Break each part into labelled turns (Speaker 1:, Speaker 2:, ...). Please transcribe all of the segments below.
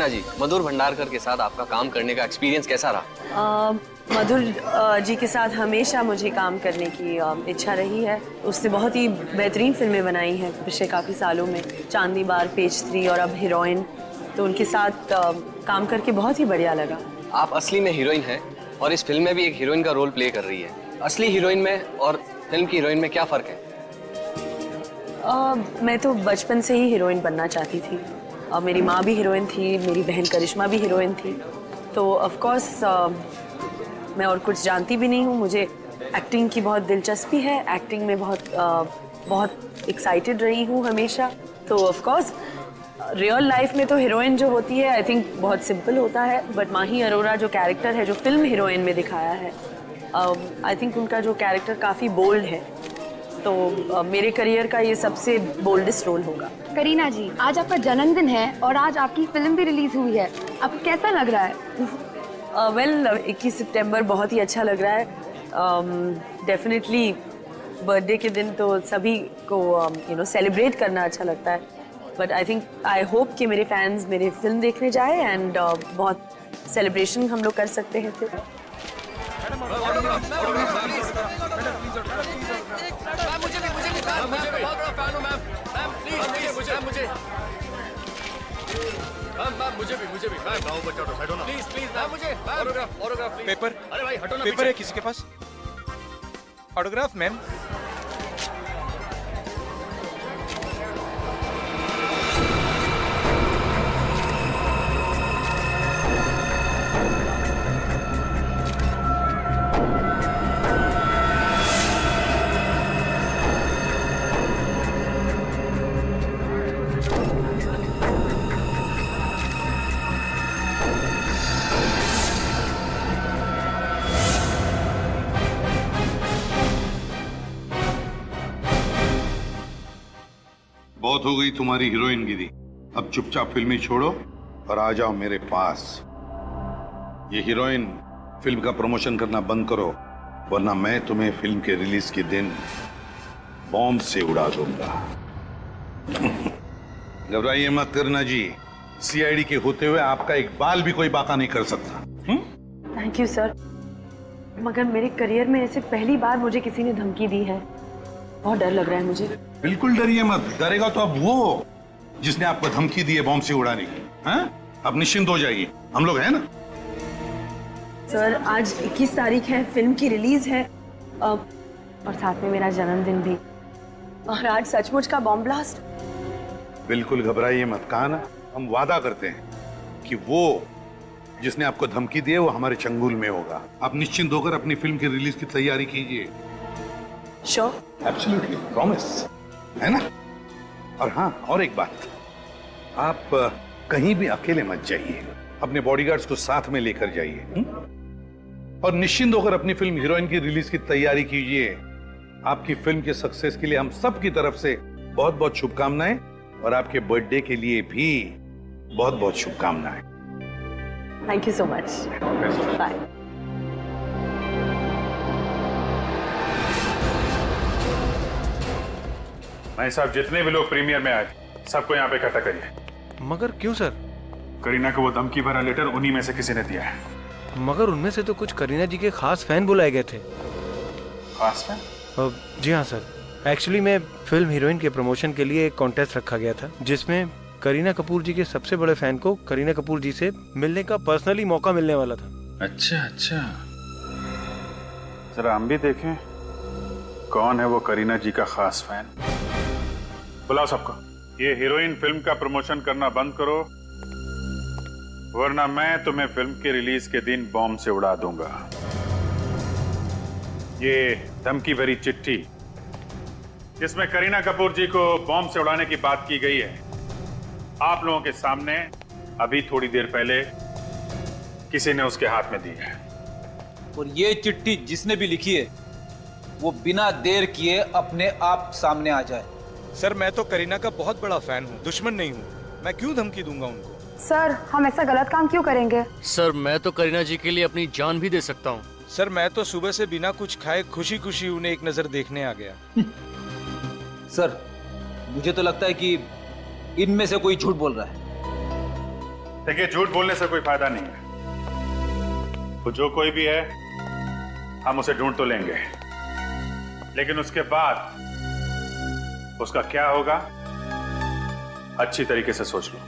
Speaker 1: करीना जी, मधुर भंडारकर के साथ आपका काम करने का एक्सपीरियंस कैसा रहा?
Speaker 2: मधुर जी के साथ हमेशा मुझे काम करने की इच्छा रही है। उसने बहुत ही बेहतरीन फिल्में बनाई हैं पिछले काफ़ी सालों में, चांदनी बार, पेज 3 और अब हीरोइन। तो उनके साथ काम करके बहुत ही बढ़िया लगा।
Speaker 1: आप असली में हीरोइन हैं और इस फिल्म में भी एक हीरोइन का रोल प्ले कर रही है। असली हीरोइन में और फिल्म की हीरोइन में क्या फ़र्क है?
Speaker 2: मैं तो बचपन से ही हीरोइन बनना चाहती थी। मेरी माँ भी हीरोइन थी, मेरी बहन करिश्मा भी हीरोइन थी। तो ऑफ कोर्स मैं और कुछ जानती भी नहीं हूँ। मुझे एक्टिंग की बहुत दिलचस्पी है, एक्टिंग में बहुत एक्साइटेड रही हूँ हमेशा। तो ऑफ कोर्स रियल लाइफ में तो हीरोइन जो होती है आई थिंक बहुत सिंपल होता है, बट माही अरोरा जो कैरेक्टर है, जो फिल्म हीरोइन में दिखाया है, आई थिंक उनका जो कैरेक्टर काफ़ी बोल्ड है। तो मेरे करियर का ये सबसे बोल्डेस्ट रोल होगा।
Speaker 3: करीना जी, आज आपका जन्मदिन है और आज आपकी फिल्म भी रिलीज हुई है, आपको कैसा लग रहा है?
Speaker 2: वेल 21 सितंबर बहुत ही अच्छा लग रहा है। डेफिनेटली बर्थडे के दिन तो सभी को सेलिब्रेट करना अच्छा लगता है, बट आई होप कि मेरे फैंस मेरे फिल्म देखने जाए एंड बहुत सेलिब्रेशन हम लोग कर सकते हैं फिर।
Speaker 4: मुझे भी मैम, बच्चा उठो, हटो ना प्लीज मैम, मुझे ऑटोग्राफ प्लीज। पेपर, अरे भाई हटो ना, पेपर है किसी के पास? Autograph ma'am.
Speaker 5: बहुत हो गई तुम्हारी हीरोइनगिरी। अब चुपचाप फिल्में छोड़ो और आ जाओ मेरे पास। ये हीरोइन फिल्म का प्रमोशन करना बंद करो, वरना मैं तुम्हें फिल्म के रिलीज के दिन बॉम्ब से उड़ा दूंगा। घबराइए मत करीना जी, सीआईडी के होते हुए आपका एक बाल भी कोई बाका नहीं कर सकता।
Speaker 2: थैंक यू सर, मगर मेरे करियर में ऐसे पहली बार मुझे किसी ने धमकी दी है। बहुत डर लग रहा है मुझे।
Speaker 5: बिल्कुल डरिए मत, डरेगा तो अब वो जिसने आपको धमकी दी है बॉम्ब से उड़ाने की। हैं? अब निश्चिंत हो जाइए, हम लोग हैं ना।
Speaker 2: सर आज 21 तारीख है, फिल्म की रिलीज है और साथ में मेरा जन्मदिन भी, और आज सचमुच का बॉम्ब ब्लास्ट।
Speaker 5: बिल्कुल घबराइए मत, कहा ना हम वादा करते हैं कि वो जिसने आपको धमकी दी है वो हमारे चंगुल में होगा। आप निश्चिंत होकर अपनी फिल्म की रिलीज की तैयारी कीजिए।
Speaker 2: श्योर,
Speaker 5: एब्सोल्युटली, प्रॉमिस, है ना। और हाँ, और एक बात, आप कहीं भी अकेले मत जाइए, अपने बॉडीगार्ड्स को साथ में लेकर जाइए और निश्चिंत होकर अपनी फिल्म हीरोइन की रिलीज की तैयारी कीजिए। आपकी फिल्म के सक्सेस के लिए हम सब की तरफ से बहुत बहुत शुभकामनाएं, और आपके बर्थडे के लिए भी बहुत बहुत शुभकामनाएं।
Speaker 2: Thank you so much, bye.
Speaker 6: भाई साहब, जितने भी लोग प्रीमियर में आए सबको यहाँ पे इकट्ठा करिए।
Speaker 4: मगर क्यों सर?
Speaker 6: करीना को वो धमकी भरा लेटर उन्हीं में से किसी ने दिया है।
Speaker 4: मगर उनमें से तो कुछ करीना जी के खास फैन बुलाए गए थे।
Speaker 6: खास फैन?
Speaker 4: जी हाँ सर, एक्चुअली में फिल्म हीरोइन के प्रमोशन के लिए एक कॉन्टेस्ट रखा गया था, जिसमें करीना कपूर जी के सबसे बड़े फैन को करीना कपूर जी से मिलने का पर्सनली मौका मिलने वाला था।
Speaker 6: अच्छा अच्छा, जरा हम भी देखें कौन है वो करीना जी का खास फैन। बुलाओ सबको। ये हीरोइन फिल्म का प्रमोशन करना बंद करो, वरना मैं तुम्हें फिल्म के रिलीज के दिन बॉम्ब से उड़ा दूंगा। ये धमकी भरी चिट्ठी जिसमें करीना कपूर जी को बॉम्ब से उड़ाने की बात की गई है, आप लोगों के सामने अभी थोड़ी देर पहले किसी ने उसके हाथ में दी है।
Speaker 7: और ये चिट्ठी जिसने भी लिखी है वो बिना देर किए अपने आप सामने आ जाए।
Speaker 4: सर मैं तो करीना का बहुत बड़ा फैन हूँ, दुश्मन नहीं हूँ। मैं क्यों धमकी दूंगा उनको?
Speaker 3: सर हम ऐसा गलत काम क्यों करेंगे?
Speaker 8: सर मैं तो करीना जी के लिए अपनी जान भी दे सकता हूँ।
Speaker 4: सर मैं तो सुबह से बिना कुछ खाए खुशी खुशी उन्हें एक नजर देखने आ गया।
Speaker 7: सर मुझे तो लगता है कि इनमें से कोई झूठ बोल रहा है।
Speaker 6: देखिए, झूठ बोलने से कोई फायदा नहीं है। वो जो कोई भी है, हम उसे ढूंढ तो लेंगे, लेकिन उसके बाद उसका क्या होगा अच्छी तरीके से सोच लो।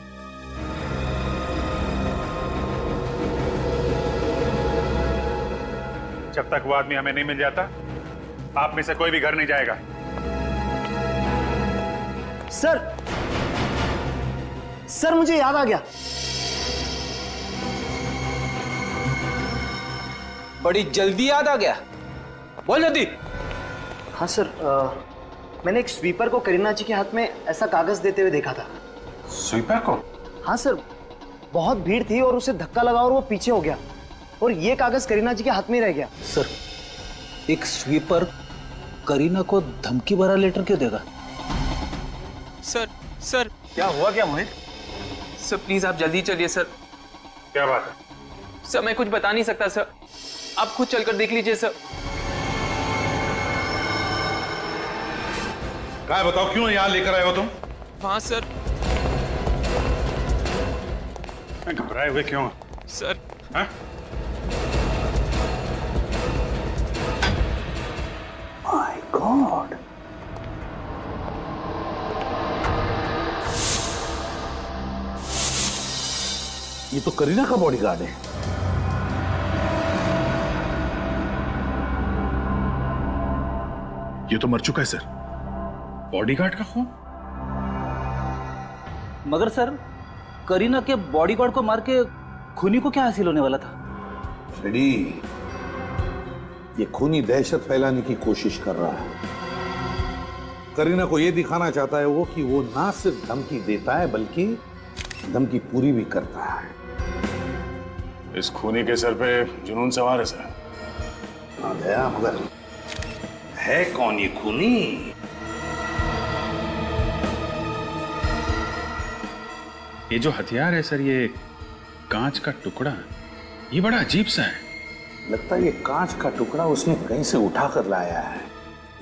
Speaker 6: जब तक वो आदमी हमें नहीं मिल जाता, आप में से कोई भी घर नहीं जाएगा।
Speaker 9: सर मुझे याद आ गया।
Speaker 7: बड़ी जल्दी याद आ गया, बोल जल्दी।
Speaker 9: हाँ सर, मैंने एक स्वीपर को करीना जी के हाथ में ऐसा कागज देते हुए देखा था।
Speaker 6: स्वीपर को?
Speaker 9: हाँ सर, बहुत भीड़ थी और उसे धक्का लगा और वो पीछे हो गया और ये कागज करीना जी के हाथ में रह गया।
Speaker 7: सर, एक स्वीपर करीना को धमकी भरा लेटर क्यों देगा?
Speaker 10: सर
Speaker 9: क्या हुआ क्या मोहित?
Speaker 10: सर प्लीज आप जल्दी चलिए सर।
Speaker 6: क्या बात है?
Speaker 10: सर मैं कुछ बता नहीं सकता सर, आप खुद चलकर देख लीजिए सर।
Speaker 5: क्या बताओ, क्यों यहां लेकर आए हो तुम?
Speaker 10: वहां सर।
Speaker 6: घबराए हुए क्यों
Speaker 10: सर?
Speaker 6: हाँ?
Speaker 5: माय गॉड, ये तो करीना का बॉडीगार्ड है।
Speaker 6: ये तो मर चुका है सर। बॉडीगार्ड का खून?
Speaker 7: मगर सर, करीना के बॉडीगार्ड को मार के खूनी को क्या हासिल होने वाला था?
Speaker 5: फ्रेडी, ये खूनी दहशत फैलाने की कोशिश कर रहा है। करीना को ये दिखाना चाहता है वो कि वो ना सिर्फ धमकी देता है बल्कि धमकी पूरी भी करता है।
Speaker 6: इस खूनी के सर पे जुनून सवार है सर।
Speaker 5: आ गया, मगर है कौन ये खूनी?
Speaker 6: ये जो हथियार है सर, ये कांच का टुकड़ा, ये बड़ा अजीब सा है।
Speaker 5: लगता है ये कांच का टुकड़ा उसने कहीं से उठा कर लाया है,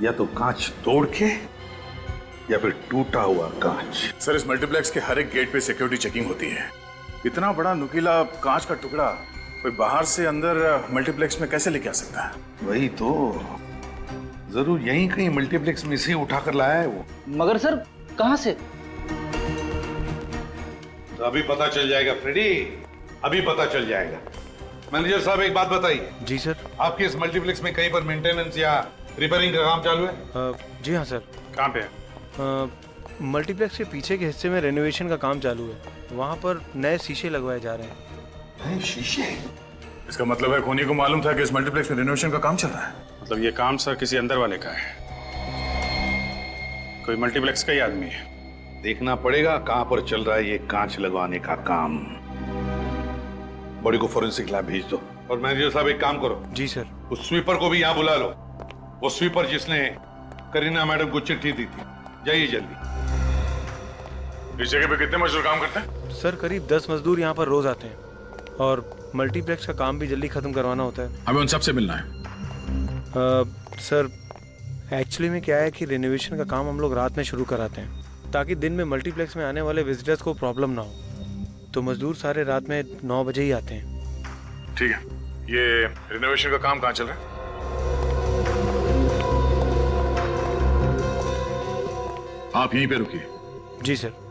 Speaker 5: या तो कांच तोड़ के या फिर टूटा हुआ कांच।
Speaker 6: सर, इस मल्टीप्लेक्स के हर एक गेट पे सिक्योरिटी चेकिंग होती है। इतना बड़ा नुकीला कांच का टुकड़ा कोई बाहर से अंदर मल्टीप्लेक्स में कैसे लेके आ सकता है?
Speaker 5: वही तो, जरूर यहीं कहीं मल्टीप्लेक्स में से उठा कर लाया है वो।
Speaker 7: मगर सर, कहां से?
Speaker 5: तो अभी पता चल जाएगा फ्रेडी, अभी पता चल जाएगा। मैनेजर साहब, एक बात बताइए।
Speaker 4: जी सर।
Speaker 5: आपके इस मल्टीप्लेक्स में कहीं पर मेंटेनेंस या रिपेयरिंग का काम चालू है?
Speaker 4: जी हाँ सर।
Speaker 6: कहाँ पे है?
Speaker 4: मल्टीप्लेक्स के पीछे के हिस्से में रेनोवेशन का काम चालू है, वहाँ पर नए शीशे लगवाए जा रहे हैं।
Speaker 5: नए शीशे?
Speaker 6: इसका मतलब है खूनी को मालूम था कि इस मल्टीप्लेक्स में रिनोवेशन का काम चल रहा है। मतलब ये काम सर किसी अंदर वाले का है, कोई मल्टीप्लेक्स का ही आदमी है।
Speaker 5: देखना पड़ेगा कहां पर चल रहा है ये कांच लगवाने का काम। बॉडी को फोरेंसिक लैब भेज दो। और मैनेजर साहब, एक काम करो।
Speaker 4: जी सर।
Speaker 5: उस स्वीपर को भी यहाँ बुला लो, वो स्वीपर जिसने करीना मैडम को चिट्ठी दी थी। जाइए जल्दी।
Speaker 6: इस जगह पे कितने मजदूर काम करते हैं?
Speaker 4: सर करीब 10 मजदूर यहाँ पर रोज आते हैं और मल्टीप्लेक्स का काम भी जल्दी खत्म करवाना होता है।
Speaker 6: हमें उन सबसे मिलना है।
Speaker 4: सर एक्चुअली में क्या है कि रेनोवेशन का काम हम लोग रात में शुरू कराते हैं ताकि दिन में मल्टीप्लेक्स में आने वाले विजिटर्स को प्रॉब्लम ना हो, तो मजदूर सारे रात में 9 बजे ही आते हैं।
Speaker 6: ठीक है, ये रिनोवेशन का काम कहाँ चल रहा है? आप यहीं पे रुकिए।
Speaker 4: जी सर।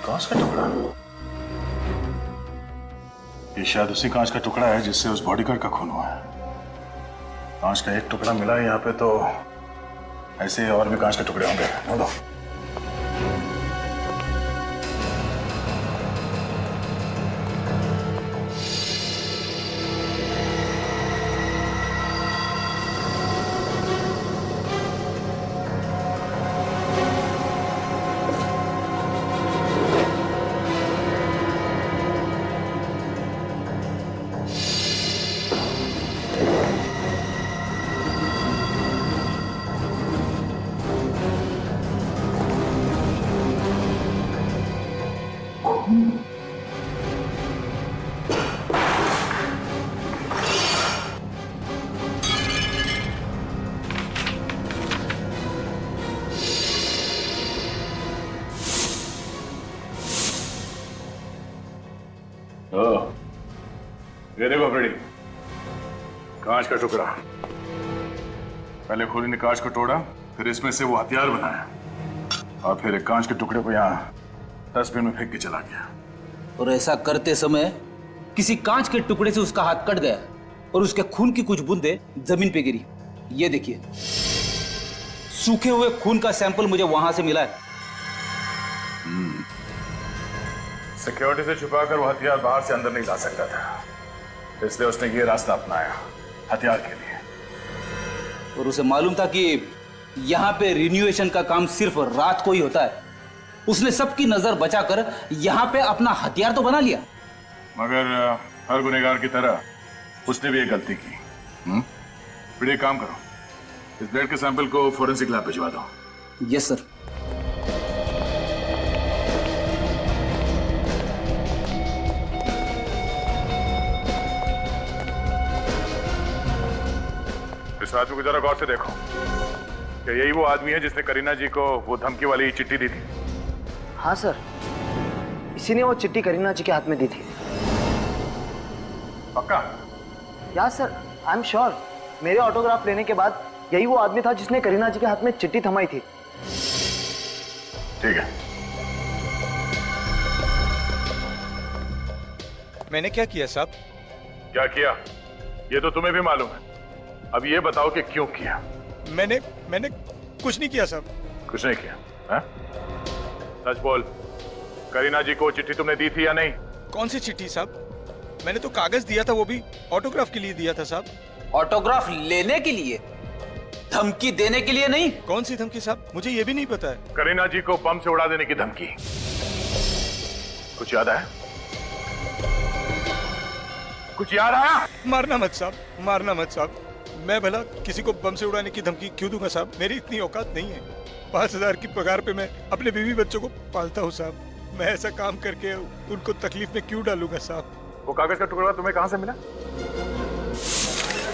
Speaker 6: कांच का टुकड़ा? ये शायद उसी कांच का टुकड़ा है जिससे उस बॉडीगार्ड का खून हुआ है। कांच का एक टुकड़ा मिला है यहाँ पे, तो ऐसे और भी कांच के टुकड़े होंगे। ढूंढो। ये देखो फ्रेडी, कांच का टुकड़ा। पहले खोली ने कांच को तोड़ा, फिर इसमें से वो हथियार बनाया और फिर एक कांच के टुकड़े को यहाँ डस्टबिन में फेंक के चला गया।
Speaker 7: और ऐसा करते समय किसी कांच के टुकड़े से उसका हाथ कट गया और उसके खून की कुछ बूंदें जमीन पे गिरी। ये देखिए, सूखे हुए खून का सैंपल मुझे वहां से मिला है।
Speaker 6: सिक्योरिटी से छुपाकर वो हथियार बाहर से अंदर नहीं ला सकता था, इसलिए उसने ये रास्ता अपनाया हथियार के लिए।
Speaker 7: और उसे मालूम था कि यहाँ पे रिन्यूएशन का काम सिर्फ रात को ही होता है। उसने सबकी नजर बचाकर यहाँ पे अपना हथियार तो बना लिया।
Speaker 6: मगर हर गुनहगार की तरह उसने भी एक गलती की। फिर एक काम करो, इस ब्लड के सैंपल को फोरेंसिक लैब भिजवा दो।
Speaker 7: Yes sir.
Speaker 6: इस आदमी को जरा गौर से देखो, क्या यही वो आदमी है जिसने करीना जी को वो धमकी वाली चिट्ठी दी थी?
Speaker 9: हाँ सर, इसी ने वो चिट्ठी करीना जी के हाथ में दी थी।
Speaker 6: पक्का?
Speaker 9: या सर, आई एम श्योर। मेरे ऑटोग्राफ लेने के बाद यही वो आदमी था जिसने करीना जी के हाथ में चिट्ठी थमाई थी।
Speaker 6: ठीक है।
Speaker 4: मैंने क्या किया साहब?
Speaker 6: क्या किया ये तो तुम्हें भी मालूम है। अब ये बताओ कि क्यों किया?
Speaker 4: मैंने कुछ नहीं किया साहब।
Speaker 6: कुछ नहीं किया है? सच बोल, करीना जी को चिट्ठी तुमने दी थी या नहीं?
Speaker 4: कौन सी चिट्ठी साहब? मैंने तो कागज दिया था, वो भी ऑटोग्राफ के लिए दिया था साहब।
Speaker 7: ऑटोग्राफ लेने के लिए, धमकी देने के लिए नहीं।
Speaker 4: कौन सी धमकी साहब? मुझे ये भी नहीं पता है।
Speaker 6: करीना जी को बम से उड़ा देने की धमकी, कुछ याद आया? कुछ याद आया?
Speaker 4: मारना मत साहब, मारना मत साहब। मैं भला किसी को बम से उड़ाने की धमकी क्यों दूंगा साहब? मेरी इतनी औकात नहीं है। 5,000 की पगार पे मैं अपने बीवी बच्चों को पालता हूँ साहब। मैं ऐसा काम करके उनको तकलीफ में क्यों डालूंगा साहब?
Speaker 6: वो कागज का टुकड़ा तुम्हें कहां से मिला?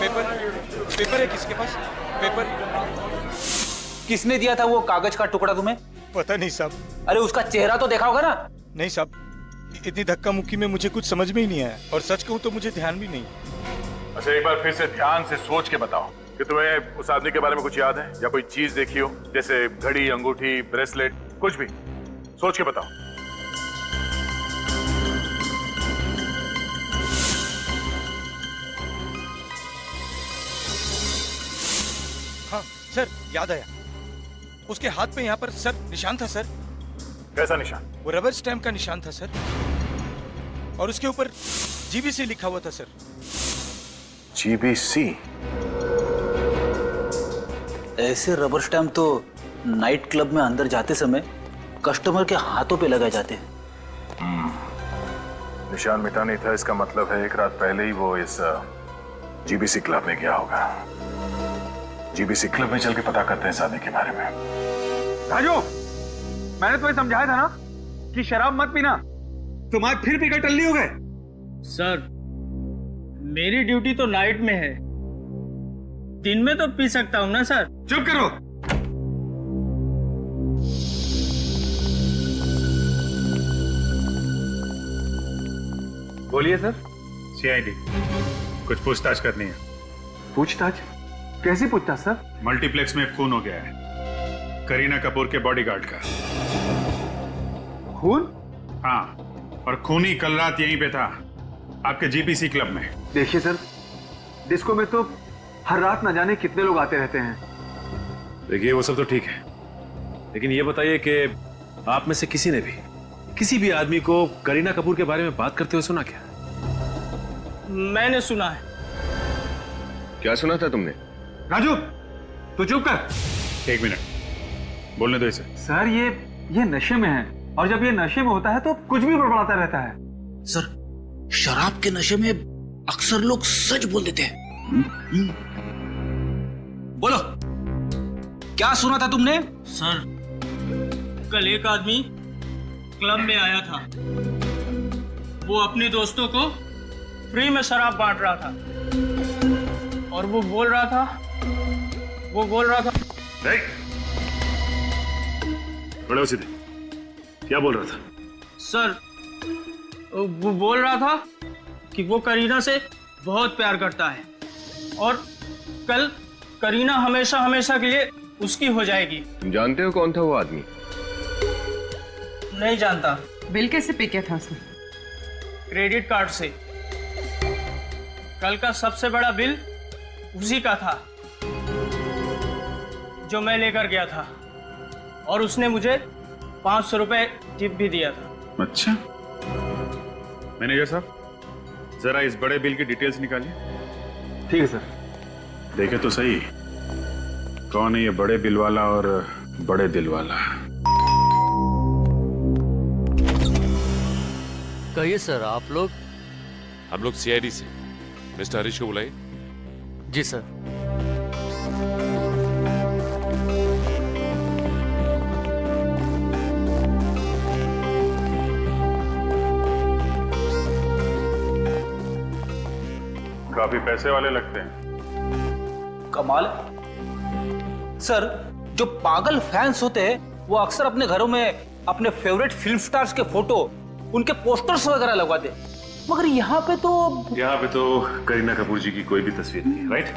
Speaker 4: पेपर है किसके पास? पेपर
Speaker 7: किसने दिया था वो कागज का टुकड़ा तुम्हें?
Speaker 4: पता नहीं साहब।
Speaker 7: अरे उसका चेहरा तो देखा होगा ना?
Speaker 4: नहीं साहब, इतनी धक्का मुक्की में मुझे कुछ समझ में ही नहीं आया, और सच कहूँ तो मुझे ध्यान भी नहीं।
Speaker 6: अच्छा, एक बार फिर से ध्यान से सोच के बताओ कि तुम्हें उस आदमी के बारे में कुछ याद है या कोई चीज देखी हो, जैसे घड़ी, अंगूठी, ब्रेसलेट, कुछ भी सोच के बताओ।
Speaker 4: हाँ सर, याद आया। उसके हाथ पे यहाँ पर सर निशान था सर।
Speaker 6: कैसा निशान?
Speaker 4: वो रबर स्टैम्प का निशान था सर, और उसके ऊपर जीबीसी लिखा हुआ था सर।
Speaker 6: जीबीसी?
Speaker 7: ऐसे रबर स्टैम्प तो नाइट क्लब में अंदर जाते समय कस्टमर के हाथों पे लगाए जाते हैं।
Speaker 6: निशान मिटा नहीं था, इसका मतलब है एक रात पहले ही वो इस जीबीसी क्लब में गया होगा। जीबीसी क्लब में चल के पता करते हैं इस आदमी के बारे में।
Speaker 10: राजू, मैंने तुम्हें समझाया था ना कि शराब मत पीना। तुम आज फिर पीकर टल्ली हो गए।
Speaker 11: सर, मेरी ड्यूटी तो नाइट में है, दिन में तो पी सकता हूं ना सर।
Speaker 10: चुप करो। बोलिए सर।
Speaker 6: सीआईडी, कुछ पूछताछ करनी है।
Speaker 10: पूछताछ? कैसी पूछताछ सर?
Speaker 6: मल्टीप्लेक्स में खून हो गया है, करीना कपूर के बॉडीगार्ड का।
Speaker 10: खून?
Speaker 6: हाँ, और खूनी कल रात यहीं पे था, आपके जीबीसी क्लब में।
Speaker 10: देखिए सर, डिस्को में तो हर रात न जाने कितने लोग आते रहते हैं।
Speaker 12: देखिए वो सब तो ठीक है, लेकिन ये बताइए कि आप में से किसी ने भी किसी भी आदमी को करीना कपूर के बारे में बात करते हुए सुना क्या?
Speaker 11: मैंने सुना है।
Speaker 12: क्या सुना था तुमने?
Speaker 10: राजू, तू चुप कर।
Speaker 6: एक मिनट, बोलने दो इसे।
Speaker 10: सर, ये नशे में है, और जब ये नशे में होता है तो कुछ भी बड़बड़ाता रहता है।
Speaker 7: सर, शराब के नशे में अक्सर लोग सच बोल देते हैं। बोलो, क्या सुना था तुमने?
Speaker 11: सर, कल एक आदमी क्लब में आया था। वो अपने दोस्तों को फ्री में शराब बांट रहा था, और वो बोल रहा था
Speaker 6: नहीं, बड़े सीधे, क्या बोल रहा था?
Speaker 11: सर, वो बोल रहा था कि वो करीना से बहुत प्यार करता है और कल करीना हमेशा हमेशा के लिए उसकी हो जाएगी।
Speaker 12: तुम जानते हो कौन था वो आदमी?
Speaker 11: नहीं जानता।
Speaker 2: बिल कैसे पे किया था उसने?
Speaker 11: क्रेडिट कार्ड से। कल का सबसे बड़ा बिल उसी का था जो मैं लेकर गया था, और उसने मुझे 500 रुपए टिप भी दिया था।
Speaker 6: अच्छा, मैनेजर साहब जरा इस बड़े बिल की डिटेल्स निकालिए।
Speaker 10: ठीक है सर।
Speaker 6: देखे तो सही कौन है ये बड़े बिल वाला और बड़े दिल वाला।
Speaker 8: कहिए सर, आप लोग?
Speaker 12: हम लोग सीआईडी से। मिस्टर हरीश को बुलाइए।
Speaker 8: जी सर।
Speaker 6: काफी पैसे वाले लगते हैं।
Speaker 7: कमाल है। सर, जो पागल फैंस होते हैं वो अक्सर अपने घरों में अपने फेवरेट फिल्म स्टार्स के फोटो, उनके पोस्टर्स वगैरह लगवाते, मगर यहाँ पे तो
Speaker 12: करीना कपूर जी की कोई भी तस्वीर नहीं है, राइट?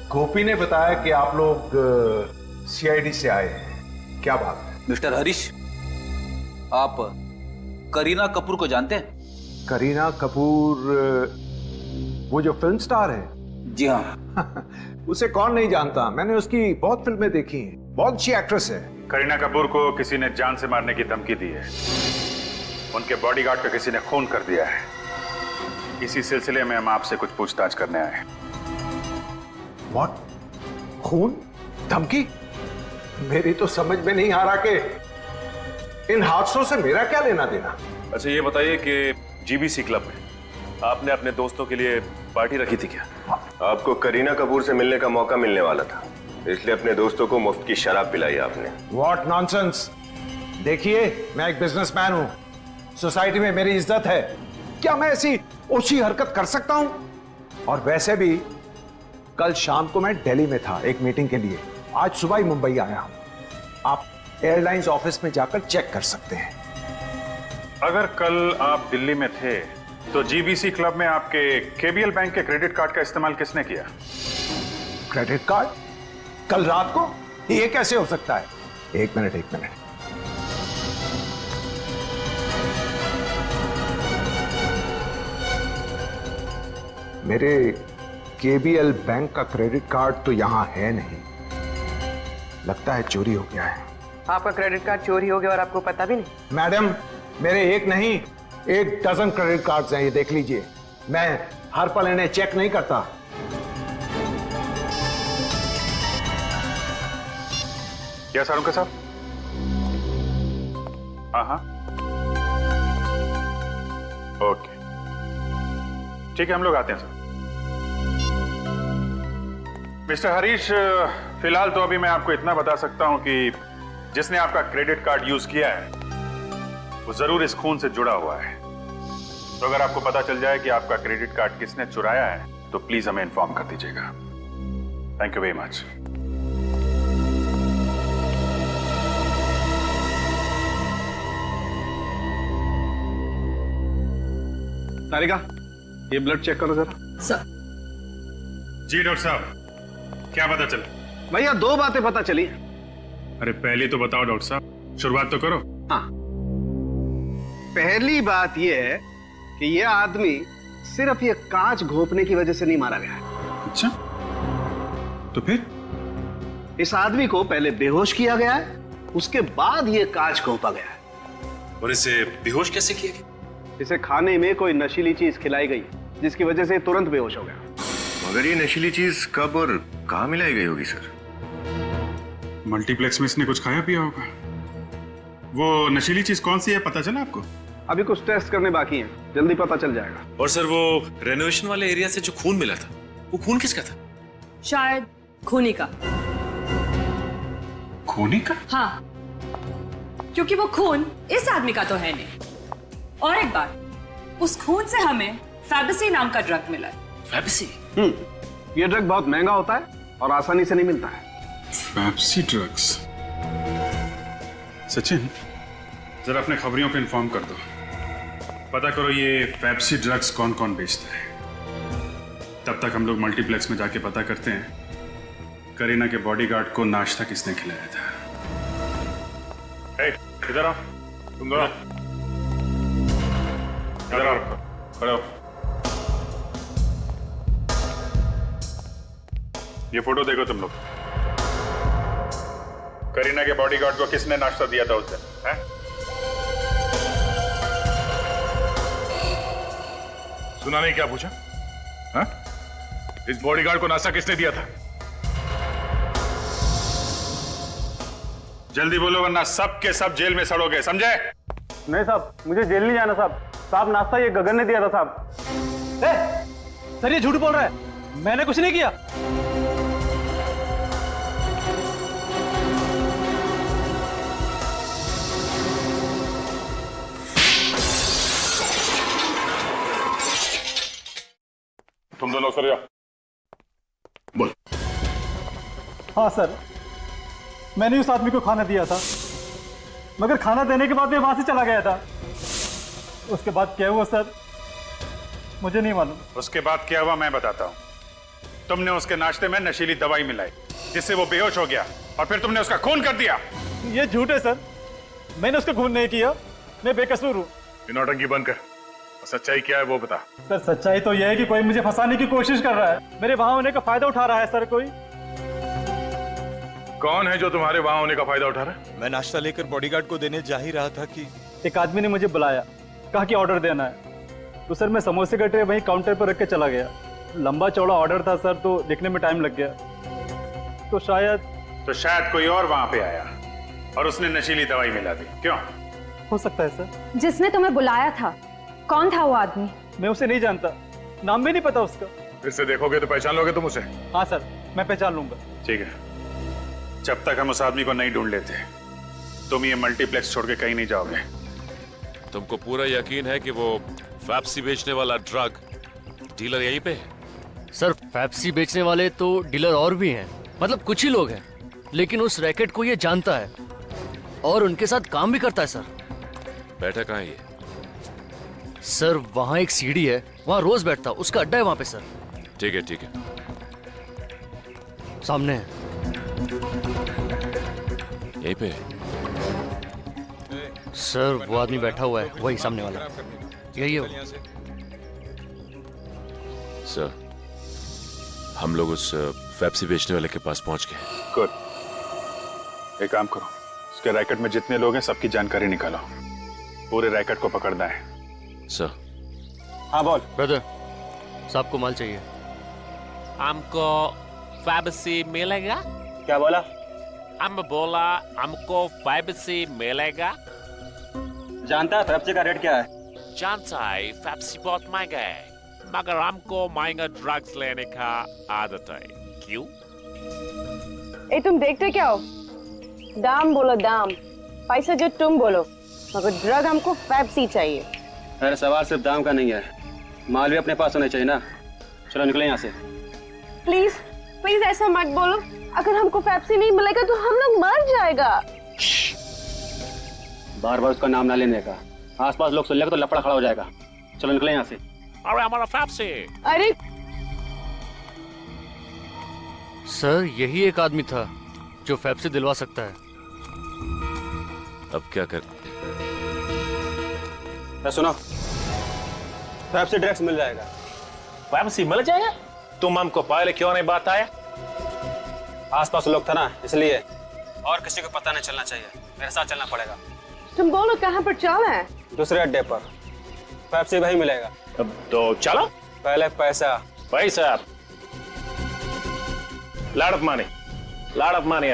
Speaker 5: गोपी ने बताया कि आप लोग सीआईडी से आए हैं, क्या बात है?
Speaker 7: मिस्टर हरीश, आप करीना कपूर को जानते हैं?
Speaker 5: करीना कपूर, वो जो फिल्म स्टार है?
Speaker 7: जी हाँ।
Speaker 5: उसे कौन नहीं जानता, मैंने उसकी बहुत फिल्में देखी हैं, बहुत अच्छी एक्ट्रेस है।
Speaker 6: करीना कपूर को किसी ने जान से मारने की धमकी दी है, उनके बॉडीगार्ड का किसी ने खून कर दिया है। इसी सिलसिले में हम आपसे कुछ पूछताछ करने आए हैं।
Speaker 5: व्हाट? खून? धमकी? मेरी तो समझ में नहीं आ रहा कि इन हादसों से मेरा क्या लेना देना।
Speaker 12: अच्छा ये बताइए कि जीबीसी क्लब में आपने अपने दोस्तों के लिए पार्टी रखी थी क्या?
Speaker 13: आपको करीना कपूर से मिलने का मौका मिलने वाला था, इसलिए अपने दोस्तों को मुफ्त की शराब पिलाई आपने।
Speaker 5: What nonsense. देखिए, मैं एक बिजनेसमैन हूं, सोसाइटी में मेरी इज्जत है, क्या मैं ऐसी ओछी हरकत कर सकता हूं? और वैसे भी कल शाम को मैं दिल्ली में था एक मीटिंग के लिए, आज सुबह ही मुंबई आया हूं। आप एयरलाइंस ऑफिस में जाकर चेक कर सकते हैं।
Speaker 6: अगर कल आप दिल्ली में थे तो जीबीसी क्लब में आपके केबीएल बैंक के क्रेडिट कार्ड का इस्तेमाल किसने किया?
Speaker 5: Credit card? कल रात को? ये कैसे हो सकता है? एक मिनट। मेरे केबीएल बैंक का क्रेडिट कार्ड तो यहां है नहीं, लगता है चोरी हो गया है।
Speaker 2: आपका क्रेडिट कार्ड चोरी हो गया और आपको पता भी नहीं?
Speaker 5: मैडम, मेरे एक नहीं 1 डजन क्रेडिट कार्ड्स हैं, ये देख लीजिए। मैं हर पल इन्हें चेक नहीं करता।
Speaker 6: क्या सारुंका साहब? हाँ, ओके, ठीक है, हम लोग आते हैं सर। मिस्टर हरीश, फिलहाल तो अभी मैं आपको इतना बता सकता हूं कि जिसने आपका क्रेडिट कार्ड यूज किया है वो जरूर इस खून से जुड़ा हुआ है। तो अगर आपको पता चल जाए कि आपका क्रेडिट कार्ड किसने चुराया है तो प्लीज हमें इन्फॉर्म कर दीजिएगा। Thank you very much.
Speaker 10: Tarika, ये ब्लड चेक करो जरा।
Speaker 2: सर।
Speaker 6: जी डॉक्टर साहब, क्या पता चला?
Speaker 10: भैया 2 बातें पता चली।
Speaker 6: अरे पहली तो बताओ डॉक्टर साहब, शुरुआत तो करो।
Speaker 10: हाँ, पहली बात यह है कि यह आदमी सिर्फ ये कांच घोंपने की वजह से नहीं मारा गया है।
Speaker 6: अच्छा, तो फिर?
Speaker 10: इस आदमी को पहले बेहोश किया गया है, उसके बाद ये कांच घोंपा गया है।
Speaker 12: और इसे बेहोश कैसे किया गया?
Speaker 10: इसे खाने में कोई नशीली चीज खिलाई गई जिसकी वजह से तुरंत बेहोश हो गया।
Speaker 13: मगर ये नशीली चीज कब और कहां मिलाई गई होगी सर?
Speaker 6: मल्टीप्लेक्स में इसने कुछ खाया पिया होगा। वो नशीली चीज कौन सी है पता चला आपको?
Speaker 10: अभी कुछ टेस्ट करने बाकी हैं, जल्दी पता चल जाएगा।
Speaker 12: और सर वो रेनोवेशन वाले एरिया से जो खून मिला था, वो खून किसका था?
Speaker 2: शायद खूनी का।
Speaker 6: खूनी का?
Speaker 2: हाँ, क्योंकि वो खून इस आदमी का तो है नहीं। और एक बात, उस खून से हमें फैबेसी नाम का ड्रग मिला है।
Speaker 12: फैबेसी?
Speaker 10: ये ड्रग बहुत महंगा होता है और आसानी से नहीं मिलता है।
Speaker 6: Fabaceae drugs? सचिन, जरा अपने खबरियों को इन्फॉर्म कर दो, पता करो ये पेप्सी ड्रग्स कौन कौन बेचता है। तब तक हम लोग मल्टीप्लेक्स में जाके पता करते हैं करीना के बॉडीगार्ड को नाश्ता किसने खिलाया था। इधर आओ, तुम दोनों इधर आओ, खड़े हो। ये फोटो देखो तुम लोग, करीना के बॉडीगार्ड को किसने नाश्ता दिया था उस दिन, हैं?
Speaker 12: सुना नहीं क्या पूछा? हाँ? इस बॉडीगार्ड को नाश्ता किसने दिया था?
Speaker 6: जल्दी बोलो वरना सब के सब जेल में सड़ोगे, समझे?
Speaker 10: नहीं साहब, मुझे जेल नहीं जाना साहब। साहब नाश्ता ये गगन ने दिया था साहब।
Speaker 9: सर ये झूठ बोल रहा है, मैंने कुछ नहीं किया।
Speaker 6: तुम दोनों सर जाओ। बोल।
Speaker 10: हाँ सर, मैंने उस आदमी को खाना दिया था, मगर खाना देने के बाद मैं वहां से चला गया था। उसके बाद क्या हुआ सर, मुझे नहीं मालूम।
Speaker 6: उसके बाद क्या हुआ मैं बताता हूँ। तुमने उसके नाश्ते में नशीली दवाई मिलाई जिससे वो बेहोश हो गया और फिर तुमने उसका खून कर दिया।
Speaker 10: ये झूठ है सर, मैंने उसका खून नहीं किया, मैं बेकसूर हूँ।
Speaker 12: नौटंकी बंद कर, सच्चाई क्या है वो बता।
Speaker 10: सर सच्चाई तो यह है कि कोई मुझे फंसाने की कोशिश कर रहा है, मेरे वहां होने का फायदा उठा रहा है सर। कोई
Speaker 12: कौन है जो तुम्हारे वहां होने का फायदा उठा रहा है?
Speaker 4: मैं नाश्ता लेकर बॉडीगार्ड को देने जा ही रहा था कि
Speaker 10: एक आदमी ने मुझे बुलाया, कहा कि ऑर्डर देना है। तो सर मैं समोसे का ट्रे वहीं काउंटर पर रख के चला गया। लंबा चौड़ा ऑर्डर था सर, तो लिखने में टाइम लग गया। तो शायद
Speaker 6: कोई और वहां पे आया और उसने नशीली दवाई मिला दी। क्यों?
Speaker 10: हो सकता है सर।
Speaker 3: जिसने तुम्हें बुलाया था, कौन था वो आदमी?
Speaker 10: मैं उसे नहीं जानता, नाम भी नहीं पता उसका।
Speaker 12: फिर से देखोगे तो पहचान लोगे तुम उसे?
Speaker 10: हाँ सर, मैं पहचान लूंगा।
Speaker 6: ठीक है, जब तक हम उस आदमी को नहीं ढूंढ लेते तुम ये मल्टीप्लेक्स छोड़ के कहीं नहीं जाओगे।
Speaker 12: तुमको पूरा यकीन है कि वो पेप्सी बेचने वाला ड्रग डीलर यहीं पे है?
Speaker 8: सर पेप्सी बेचने वाले तो डीलर और भी हैं, मतलब कुछ ही लोग हैं, लेकिन उस रैकेट को ये जानता है और उनके साथ काम भी करता है। सर
Speaker 12: बैठा कहाँ है ये?
Speaker 8: सर वहाँ एक सीढ़ी है, वहाँ रोज बैठता, उसका अड्डा है वहाँ पे सर।
Speaker 12: ठीक है ठीक है,
Speaker 8: सामने है,
Speaker 12: यहीं पे।
Speaker 8: सर वो आदमी बैठा हुआ है, वही सामने वाला, यही है वो।
Speaker 12: सर हम लोग उस पेप्सी बेचने वाले के पास पहुंच गए।
Speaker 6: गुड, एक काम करो, उसके रैकेट में जितने लोग हैं सबकी जानकारी निकालो, पूरे रैकेट को पकड़ना है।
Speaker 12: सर।
Speaker 10: हाँ बोल।
Speaker 8: ब्रदर साहब को माल चाहिए।
Speaker 14: हमको पेप्सी मिलेगा?
Speaker 10: क्या बोला?
Speaker 14: हम बोला हमको पेप्सी मिलेगा।
Speaker 10: जानता है पेप्सी का रेट क्या है?
Speaker 14: जानता है पेप्सी बहुत महंगा है, मगर हमको महंगा ड्रग्स लेने का आदत है। क्यों?
Speaker 2: ए तुम देखते क्या हो? दाम बोलो दाम, पैसा जो तुम बोलो, मगर ड्रग हमको पेप्सी चाहिए।
Speaker 9: अरे सवाल सिर्फ दाम का नहीं है, माल भी अपने पास होना चाहिए ना। चलो निकले यहाँ से।
Speaker 2: प्लीज प्लीज ऐसा मत बोलो, अगर हमको पेप्सी नहीं मिलेगा तो हम लोग मर जाएगा।
Speaker 9: बार बार उसका नाम ना लेने का, आसपास लोग सुन लेगा तो लफड़ा खड़ा हो जाएगा। चलो निकले यहाँ से।
Speaker 14: अरे हमारा पेप्सी।
Speaker 2: अरे
Speaker 8: सर यही एक आदमी था जो पेप्सी दिलवा सकता है।
Speaker 12: अब क्या कर?
Speaker 9: सुनो, पेप्सी ड्रग्स मिल जाएगा।
Speaker 14: पेप्सी मिल जाएगा? तुम हमको पहले क्यों नहीं बताया?
Speaker 9: आसपास लोग था ना, इसलिए। और किसी को पता नहीं चलना चाहिए, मेरे साथ चलना पड़ेगा।
Speaker 2: तुम बोलो कहाँ पर चलना है?
Speaker 9: दूसरे अड्डे पर, पेप्सी वहीं मिलेगा।
Speaker 14: अब तो चलो।
Speaker 9: पहले पैसा।
Speaker 14: पैसा? लाड़ ऑफ मनी।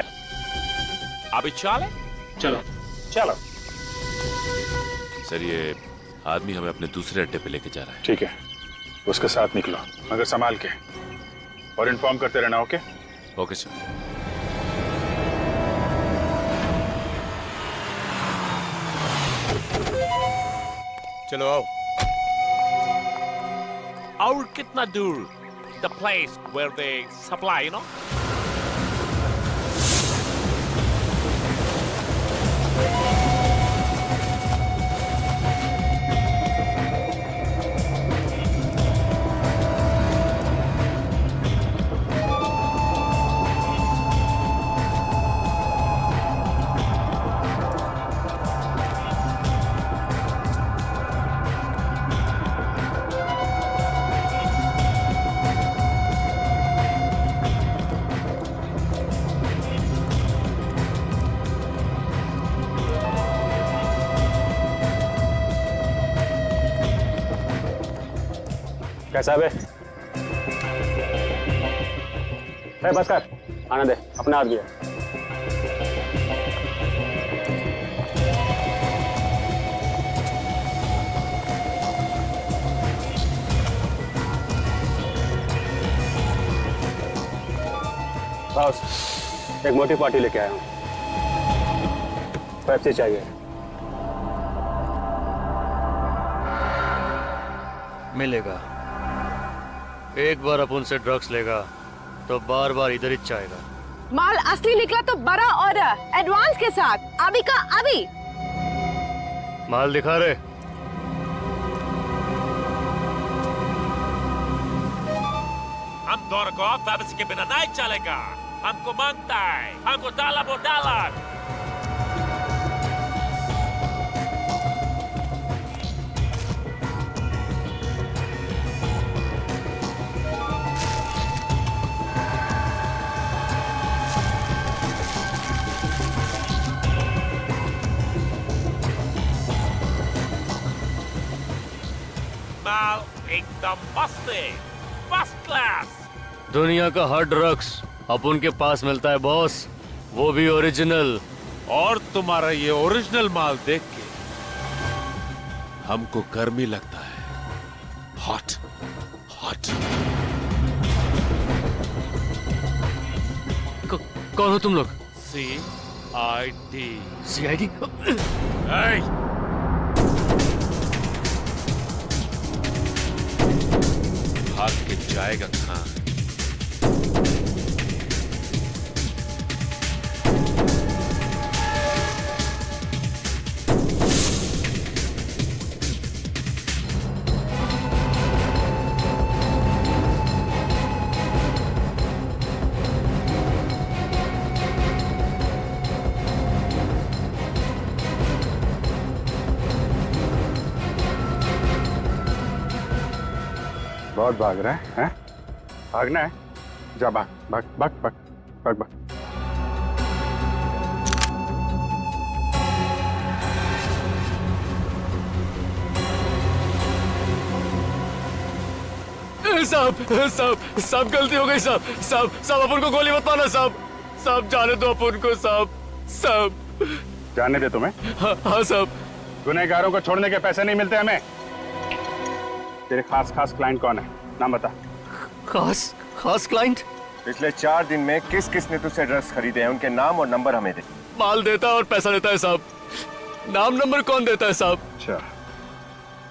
Speaker 14: अभी चले?
Speaker 9: चलो
Speaker 14: चलो।
Speaker 12: सर ये आदमी हमें अपने दूसरे अड्डे पे लेके जा रहा है।
Speaker 6: ठीक है, उसके साथ निकलो, मगर संभाल के, और इन्फॉर्म करते रहना। ओके?
Speaker 12: Okay sir.
Speaker 4: चलो आओ।
Speaker 14: और कितना दूर? The place where they supply, you know?
Speaker 10: कैसा बे? बस कर, आने दे, अपने हाथ गया। बॉस, एक मोटी पार्टी लेके आया हूँ। पेप्सी चाहिए।
Speaker 8: मिलेगा। एक बार अपन से ड्रग्स लेगा तो बार बार इधर ही चाहेगा।
Speaker 2: माल असली निकला तो बड़ा ऑर्डर, एडवांस के साथ, अभी का अभी।
Speaker 8: माल दिखा रहे।
Speaker 14: हम दोनों को पेप्सी के बिना नहीं चलेगा। हमको मांगता है, हमको $1 माल एकदम मस्त है, फर्स्ट क्लास।
Speaker 8: दुनिया का हर ड्रग्स अपन के पास मिलता है बॉस, वो भी ओरिजिनल।
Speaker 14: और तुम्हारा ये ओरिजिनल माल देख के हमको गर्मी लगता है। Hot hot.
Speaker 8: कौन हो तुम लोग?
Speaker 14: CID।
Speaker 8: CID?
Speaker 14: भाग के जाएगा कहां?
Speaker 10: बहुत भाग रहा है, हैं? भागना है? जा भाग भाग भाग भाग भाग भाग।
Speaker 8: साहब गलती हो गई साहब अपन को गोली मत मारना साहब जाने दो अपन को साहब।
Speaker 10: जाने दे तुम्हें?
Speaker 8: हाँ साहब।
Speaker 10: गुनहगारों को छोड़ने के पैसे नहीं मिलते हमें। तेरे खास क्लाइंट कौन है? नाम बता।
Speaker 8: खास क्लाइंट?
Speaker 13: पिछले 4 दिन में किस किस ने तुझसे ड्रग्स खरीदे हैं, उनके नाम और नंबर हमें दे।
Speaker 8: माल देता है और पैसा देता है साहब, नाम नंबर कौन देता है साहब?
Speaker 10: अच्छा,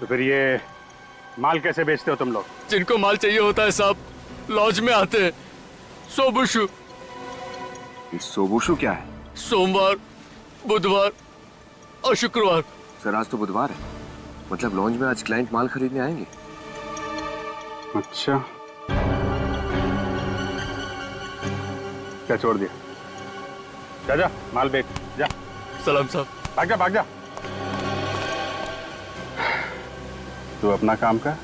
Speaker 10: तो फिर ये माल कैसे बेचते हो तुम लोग?
Speaker 8: जिनको माल चाहिए होता है साहब लॉज में आते हैं। सोबुशु।
Speaker 13: सोबुशु क्या है?
Speaker 8: सोमवार, बुधवार और शुक्रवार।
Speaker 13: सर आज तो बुधवार है, मतलब लॉन्ज में आज क्लाइंट माल खरीदने आएंगे।
Speaker 10: अच्छा, क्या छोड़ दिया? जा माल बेच जा।
Speaker 8: सलाम साहब।
Speaker 10: भाग जा। तू अपना काम कर,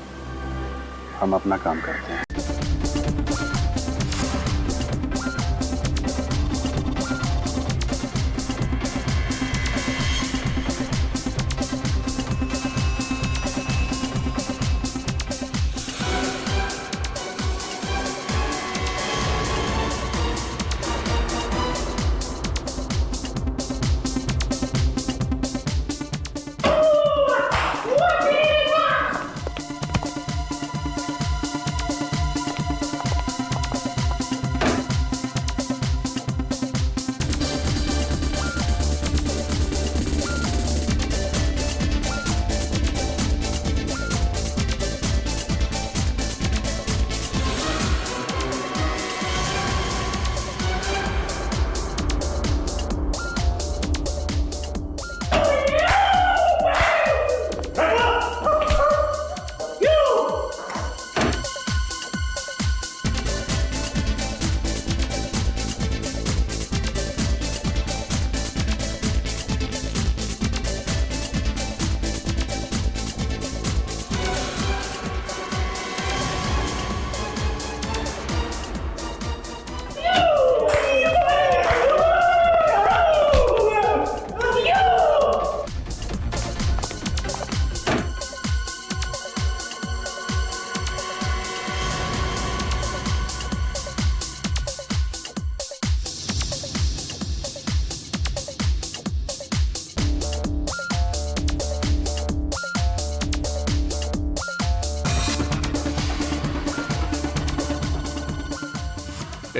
Speaker 10: हम अपना काम करते हैं।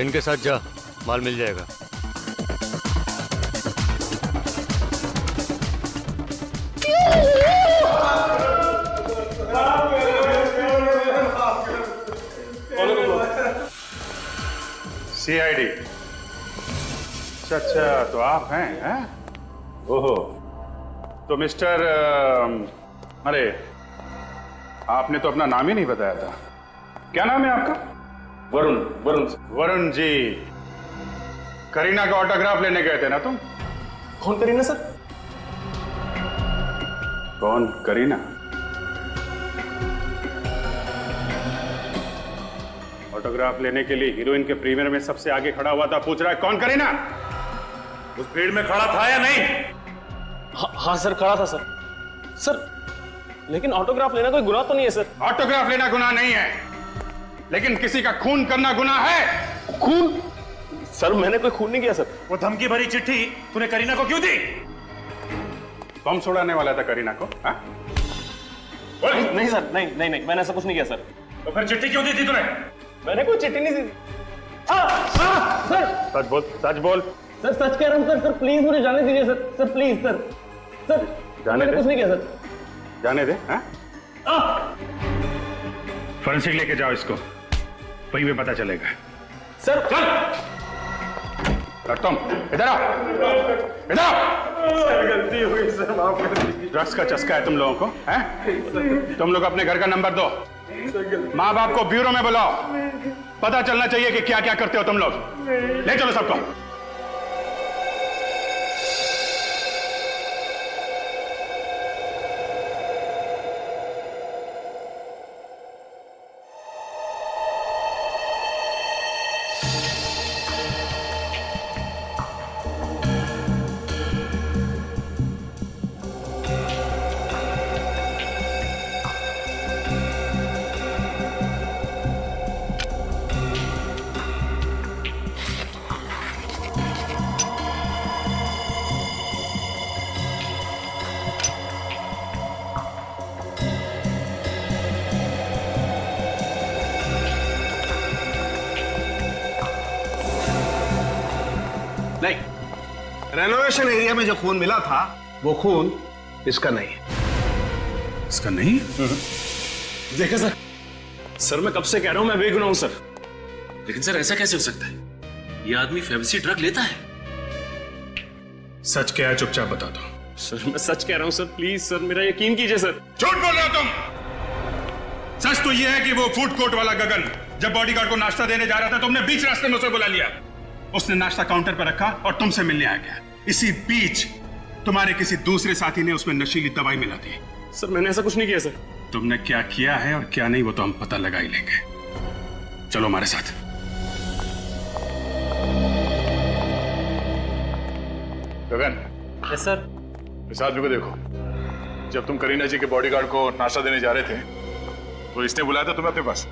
Speaker 8: इनके साथ जा, माल मिल जाएगा।
Speaker 6: सीआईडी। अच्छा, तो आप हैं? ओहो, तो मिस्टर अरे आपने तो अपना नाम ही नहीं बताया था। क्या नाम है आपका? वरुण जी। करीना का ऑटोग्राफ लेने गए थे ना तुम?
Speaker 15: कौन करीना सर?
Speaker 6: कौन करीना? ऑटोग्राफ लेने के लिए हीरोइन के प्रीमियर में सबसे आगे खड़ा हुआ था, पूछ रहा है कौन करीना? उस भीड़ में खड़ा था या नहीं?
Speaker 15: हाँ सर, खड़ा था सर। सर लेकिन ऑटोग्राफ लेना कोई गुनाह तो नहीं है सर।
Speaker 6: ऑटोग्राफ लेना गुनाह नहीं है, लेकिन किसी का खून करना गुनाह है।
Speaker 15: खून? सर मैंने कोई खून नहीं किया सर।
Speaker 6: वो धमकी भरी चिट्ठी तूने करीना को क्यों दी? बम छुड़ाने वाला था करीना को?
Speaker 15: नहीं सर, नहीं, मैंने ऐसा कुछ नहीं किया सर।
Speaker 6: तो फिर चिट्ठी क्यों दी थी तूने?
Speaker 15: मैंने कोई चिट्ठी नहीं दी। सर
Speaker 6: सच बोल, सच बोल।
Speaker 15: सर सच कह रहा हूँ सर। प्लीज मुझे जाने दीजिए सर प्लीज सर
Speaker 6: जाने
Speaker 15: मैंने
Speaker 6: दे।
Speaker 15: कुछ नहीं किया सर।
Speaker 6: जाने दे। फॉरेंसिक लेके जाओ इसको, वहीं पे पता चलेगा।
Speaker 15: सर
Speaker 6: चल तुम इधर आओ, इधर आओ।
Speaker 15: गलती हुई सर, माफ कर दीजिए।
Speaker 6: ड्रग्स का चस्का है तुम लोगों को, हैं? तुम लोग अपने घर का नंबर दो, माँ बाप को ब्यूरो में बुलाओ, पता चलना चाहिए कि क्या क्या करते हो तुम लोग। ले चलो सबको।
Speaker 5: नहीं, रेनोवेशन एरिया में जो खून मिला था वो खून इसका नहीं है।
Speaker 6: इसका नहीं?
Speaker 15: देखा सर, सर मैं कब से कह रहा हूं मैं बेगुनाह हूं सर।
Speaker 12: लेकिन सर ऐसा कैसे हो सकता है? ये आदमी फेविसी ड्रग लेता है।
Speaker 6: सच क्या है चुपचाप बता दो।
Speaker 15: सर मैं सच कह रहा हूं सर, प्लीज सर मेरा यकीन कीजिए सर।
Speaker 6: झूठ बोल रहे हो तुम। सच तो यह है कि वो फूड कोर्ट वाला गगन जब बॉडीगार्ड को नाश्ता देने जा रहा था, तुमने बीच रास्ते में उसे बुला लिया। उसने नाश्ता काउंटर पर रखा और तुमसे मिलने आ गया। इसी बीच तुम्हारे किसी दूसरे साथी ने उसमें नशीली दवाई मिला दी।
Speaker 15: सर मैंने ऐसा कुछ नहीं किया सर।
Speaker 6: तुमने क्या किया है और क्या नहीं वो तो हम पता लगा ही लेंगे। चलो हमारे साथ। गगन।
Speaker 15: Yes sir.
Speaker 12: इस आदमी को देखो। जब तुम करीना जी के बॉडीगार्ड को नाश्ता देने जा रहे थे तो इसने बुलाया था तुम्हें अपने पास।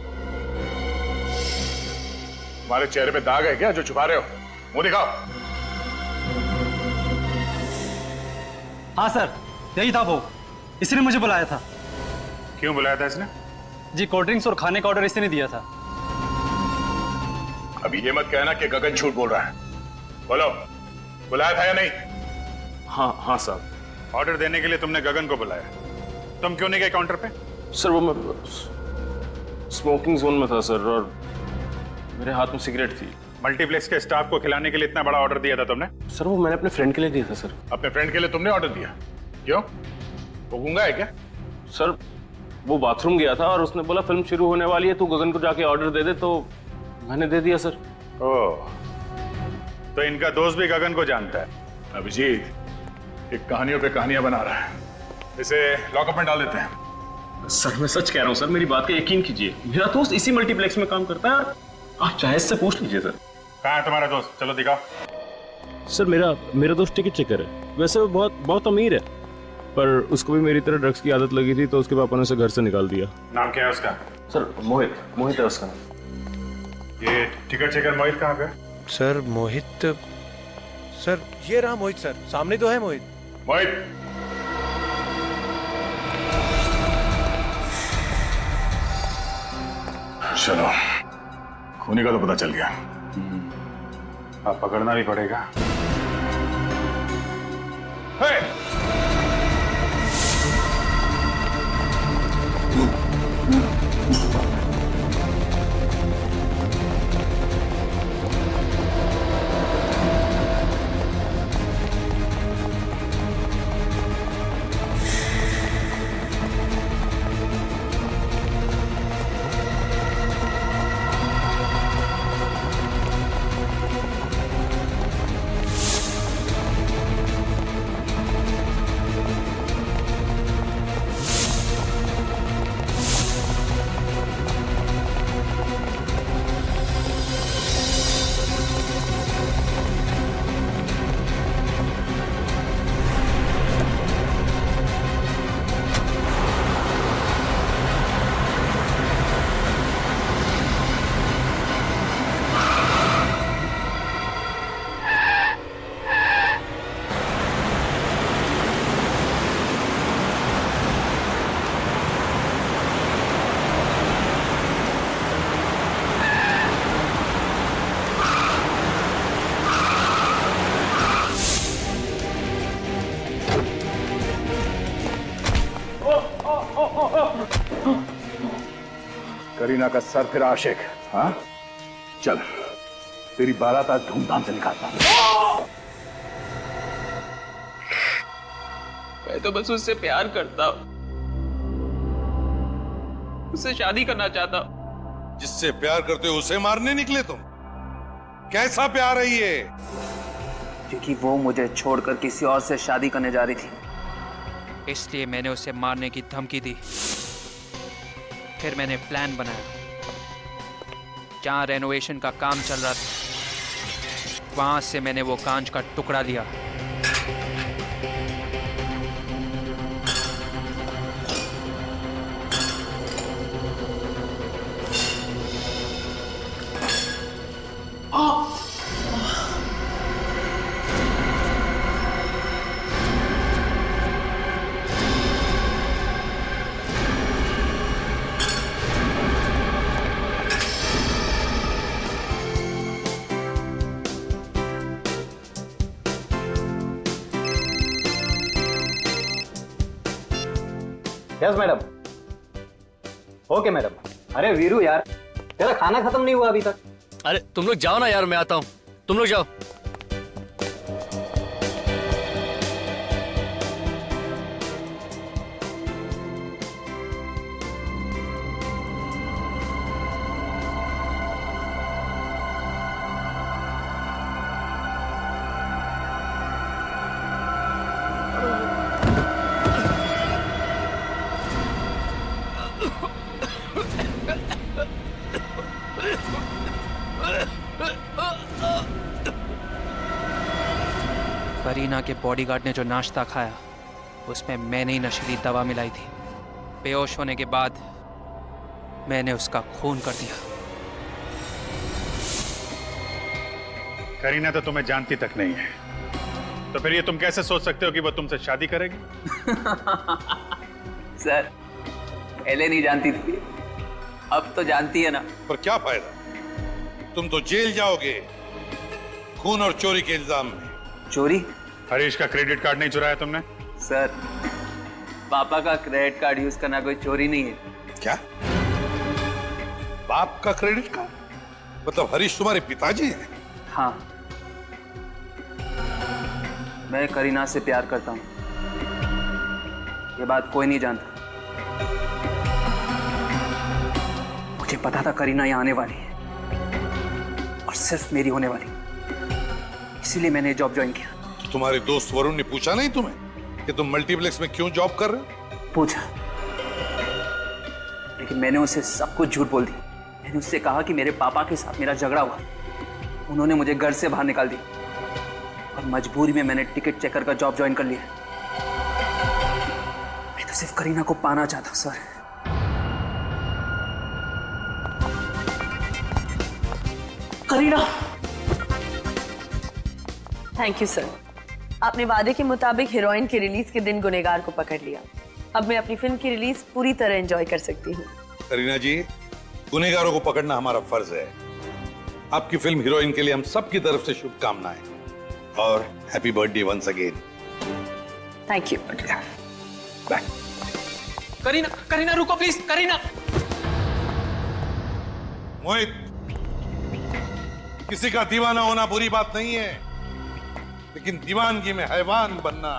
Speaker 12: तुम्हारे चेहरे पे दाग है क्या जो छुपा रहे हो? मुंह दिखाओ।
Speaker 10: हाँ सर, यही था वो, इसने मुझे बुलाया था।
Speaker 6: क्यों बुलाया था इसने?
Speaker 10: जी कोल्ड ड्रिंक्स और खाने का ऑर्डर इसने दिया था।
Speaker 12: अभी ये मत कहना कि गगन झूठ बोल रहा है। बोलो, बुलाया था या नहीं?
Speaker 15: हाँ साहब।
Speaker 6: ऑर्डर देने के लिए तुमने गगन को बुलाया, तुम क्यों नहीं गए काउंटर पे?
Speaker 15: सर वो मैं स्मोकिंग जोन में था सर, और मेरे हाथ में सिगरेट थी।
Speaker 6: मल्टीप्लेक्स के स्टाफ को खिलाने के लिए इतना बड़ा ऑर्डर दिया था तुमने?
Speaker 15: सर वो मैंने अपने फ्रेंड के लिए दिया था सर।
Speaker 12: अपने फ्रेंड के लिए तुमने ऑर्डर दिया? क्यों? वो गूंगा है क्या?
Speaker 15: सर वो बाथरूम गया था और उसने बोला फिल्म शुरू होने वाली है, तू गगन को जाके ऑर्डर दे दे, तो मैंने दे दिया सर।
Speaker 6: ओह, तो इनका दोस्त भी गगन को जानता है।
Speaker 12: अभिजीत एक कहानियों पे कहानियां बना रहा है, इसे लॉकअप में डाल देते हैं।
Speaker 15: सर मैं सच कह रहा हूँ सर, मेरी बात का यकीन कीजिए। मेरा दोस्त इसी मल्टीप्लेक्स में काम करता है, आप चाहे इससे पूछ लीजिए सर।
Speaker 6: कहाँ है तुम्हारा दोस्त? चलो दिखाओ।
Speaker 15: सर मेरा दोस्त टिकट चेकर है। वैसे वो बहुत अमीर है, पर उसको भी मेरी तरह ड्रग्स की आदत लगी थी, तो उसके पापा ने उसे घर से निकाल दिया।
Speaker 6: नाम क्या है उसका?
Speaker 15: सर मोहित है उसका नाम।
Speaker 6: ये टिकट चेकर मोहित कहाँ पे?
Speaker 4: सर मोहित, सर ये रहा मोहित सर, सामने तो है मोहित।
Speaker 6: मोहित,
Speaker 12: चलो खूनी का तो पता चल गया,
Speaker 6: अब पकड़ना भी पड़ेगा।
Speaker 5: करीना का सर फिर आशिक। हाँ चल, तेरी बारात आज धूमधाम से निकालता हूं।
Speaker 11: मैं तो बस उससे प्यार करता हूं, उससे शादी करना चाहता हूं।
Speaker 5: जिससे प्यार करते हो उसे मारने निकले तुम? कैसा प्यार है ये?
Speaker 7: क्योंकि वो मुझे छोड़कर किसी और से शादी करने जा रही थी,
Speaker 11: इसलिए मैंने उसे मारने की धमकी दी। फिर मैंने प्लान बनाया। जहाँ रेनोवेशन का काम चल रहा था, वहां से मैंने वो कांच का टुकड़ा लिया।
Speaker 9: Yes madam. Okay madam. अरे वीरू यार, तेरा खाना खत्म नहीं हुआ अभी तक।
Speaker 8: अरे तुम लोग जाओ ना यार, मैं आता हूँ, तुम लोग जाओ।
Speaker 11: करीना के बॉडीगार्ड ने जो नाश्ता खाया, उसमें मैंने ही नशीली दवा मिलाई थी। बेहोश होने के बाद मैंने उसका खून कर दिया।
Speaker 6: करीना तो तुम्हें जानती तक नहीं है, तो फिर ये तुम कैसे सोच सकते हो कि वो तुमसे शादी करेगी?
Speaker 7: सर, पहले नहीं जानती थी, अब तो जानती है ना।
Speaker 5: पर क्या फायदा, तुम तो जेल जाओगे खून और चोरी के इल्जाम में।
Speaker 7: चोरी?
Speaker 6: हरीश का क्रेडिट कार्ड नहीं चुराया तुमने?
Speaker 7: सर, पापा का क्रेडिट कार्ड यूज करना कोई चोरी नहीं है।
Speaker 5: क्या? बाप का क्रेडिट कार्ड? मतलब हरीश तुम्हारे पिताजी हैं?
Speaker 7: हाँ, मैं करीना से प्यार करता हूँ, ये बात कोई नहीं जानता। मुझे पता था करीना यहाँ आने वाली है और सिर्फ मेरी होने वाली, इसीलिए मैंने जॉब ज्वाइन किया।
Speaker 5: तो तुम्हारे दोस्त वरुण ने पूछा नहीं तुम्हें कि तुम मल्टीप्लेक्स में क्यों जॉब कर रहे हो?
Speaker 7: पूछा, लेकिन मैंने उसे सब कुछ झूठ बोल दी। मैंने उससे कहा कि मेरे पापा के साथ मेरा झगड़ा हुआ, उन्होंने मुझे घर से बाहर निकाल दिया और मजबूरी में मैंने टिकट चेकर का जॉब ज्वाइन कर लिया। मैं तो सिर्फ करीना को पाना चाहता हूं sir. Kareena.
Speaker 2: Thank you sir, आपने वादे के मुताबिक हीरोइन के रिलीज के दिन गुनहगार को पकड़ लिया। अब मैं अपनी फिल्म की रिलीज पूरी तरह एंजॉय कर सकती हूँ।
Speaker 5: करीना जी, गुनहगारों को पकड़ना हमारा फर्ज है, आपकी फिल्म हीरोइन के लिए हम सबकी तरफ से शुभकामनाएं और happy birthday once again.
Speaker 2: Thank you.
Speaker 5: Bye.
Speaker 1: Kareena, Kareena रुको प्लीज, करीना।
Speaker 5: मोहित, किसी का दीवाना होना बुरी बात नहीं है, लेकिन दीवानगी में हैवान बनना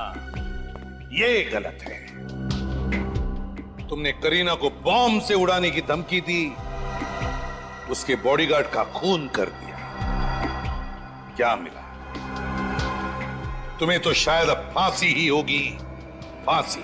Speaker 5: ये गलत है। तुमने करीना को बॉम्ब से उड़ाने की धमकी दी, उसके बॉडीगार्ड का खून कर दिया। क्या मिला? तुम्हें तो शायद अब फांसी ही होगी, फांसी।